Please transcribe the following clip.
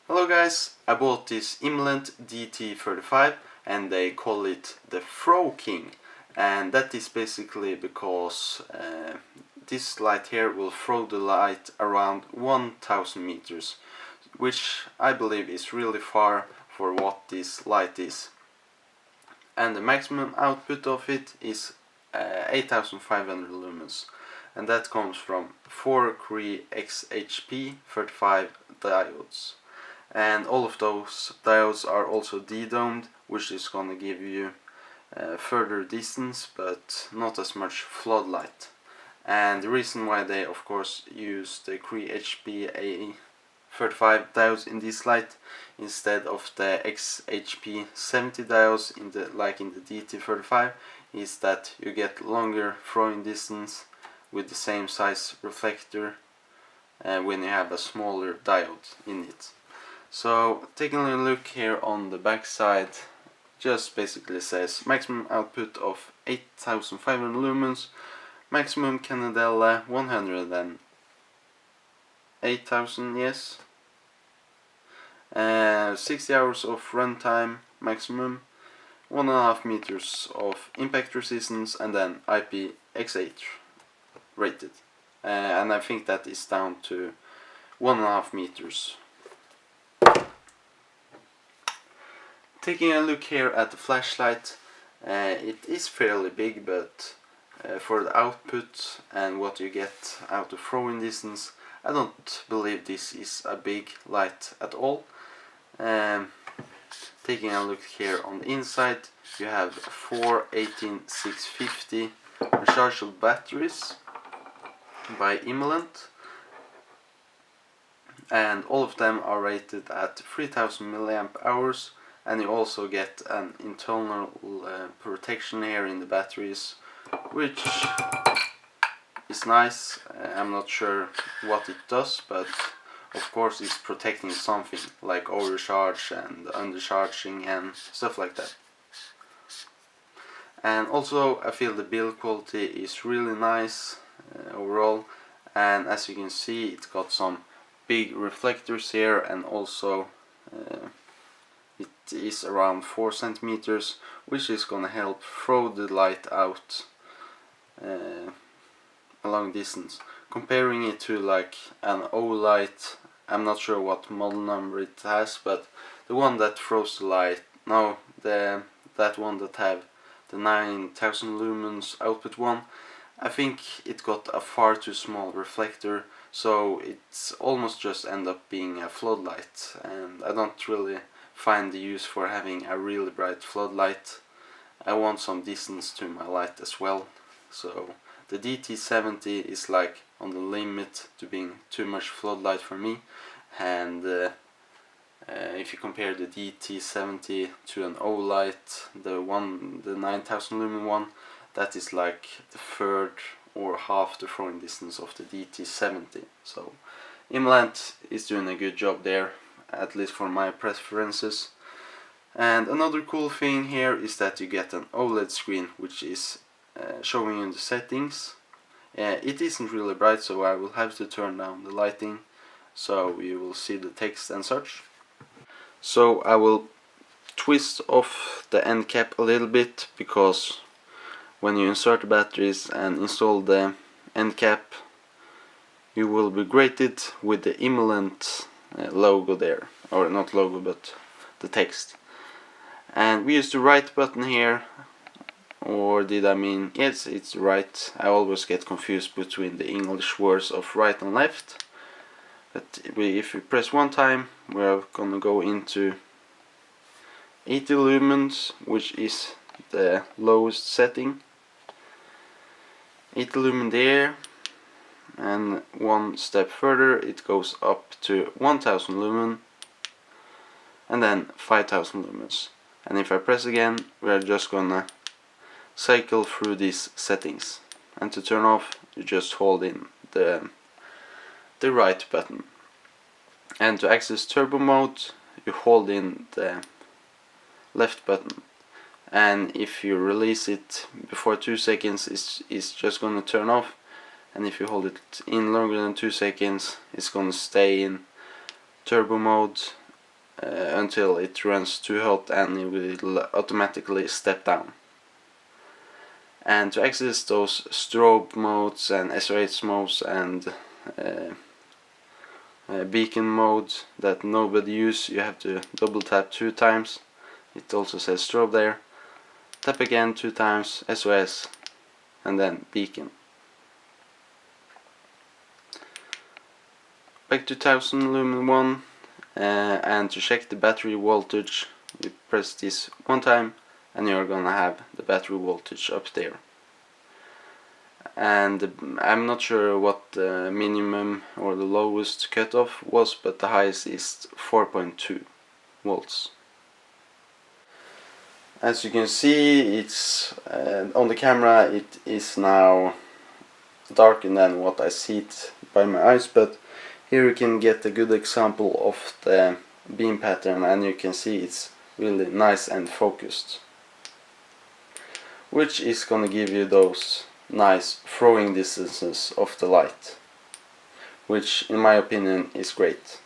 Hello guys, I bought this IMALENT DT35 and they call it the Throw King, and that is basically because this light here will throw the light around 1000 meters, which I believe is really far for what this light is. And the maximum output of it is 8500 lumens, and that comes from 4 Cree XHP35 diodes. And all of those diodes are also de-domed, which is going to give you further distance but not as much floodlight. And the reason why they of course use the Cree HPA35 diodes in this light instead of the XHP70 diodes in the DT35 is that you get longer throwing distance with the same size reflector when you have a smaller diode in it. So taking a look here on the back side, just basically says maximum output of 8500 lumens, maximum candela 108,000, yes, 60 hours of runtime maximum, 1.5 meters of impact resistance, and then IPX8 rated, and I think that is down to 1.5 meters. Taking a look here at the flashlight, it is fairly big, but for the output and what you get out of throwing distance, I don't believe this is a big light at all. Taking a look here on the inside, you have 4 18650 rechargeable batteries by IMALENT, and all of them are rated at 3000 milliamp hours. And you also get an internal protection here in the batteries, which is nice. I'm not sure what it does, but of course it's protecting something like overcharge and undercharging and stuff like that. And also I feel the build quality is really nice overall, and as you can see it's got some big reflectors here, and also it is around 4 centimeters, which is gonna help throw the light out a long distance. Comparing it to like an O light, I'm not sure what model number it has, but the one that throws the light, no, that one that have the 9000 lumens output one, I think it got a far too small reflector, so it's almost just end up being a floodlight, and I don't really find the use for having a really bright floodlight. I want some distance to my light as well, so the DT70 is like on the limit to being too much floodlight for me. And if you compare the DT70 to an O light, the 9000 lumen one, that is like the third or half the throwing distance of the DT70. So IMALENT is doing a good job there, at least for my preferences. And another cool thing here is that you get an OLED screen, which is showing you the settings. It isn't really bright, so I will have to turn down the lighting so you will see the text and such. So I will twist off the end cap a little bit, because when you insert the batteries and install the end cap, you will be greeted with the IMALENT logo there, or not logo but the text. And we use the right button here, or did I mean, yes, it's right. I always get confused between the English words of right and left, but if we press one time, we're gonna go into 80 lumens, which is the lowest setting. 80 lumen there, and one step further it goes up to 1000 lumen, and then 5000 lumens. And if I press again, we're just gonna cycle through these settings, and to turn off you just hold in the right button, and to access turbo mode you hold in the left button, and if you release it before 2 seconds it's just gonna turn off, and if you hold it in longer than 2 seconds it's gonna stay in turbo mode until it runs too hot, and it will automatically step down. And to access those strobe modes and SOH modes and beacon mode that nobody uses, you have to double tap 2 times. It also says strobe there. Tap again 2 times, SOS, and then beacon. Back to 1000 lumen 1, and to check the battery voltage, you press this 1 time and you're gonna have the battery voltage up there. And I'm not sure what the minimum or the lowest cutoff was, but the highest is 4.2 volts. As you can see, it's on the camera it is now darker than what I see it by my eyes, but here you can get a good example of the beam pattern, and you can see it's really nice and focused, which is gonna give you those nice throwing distances of the light, which in my opinion is great.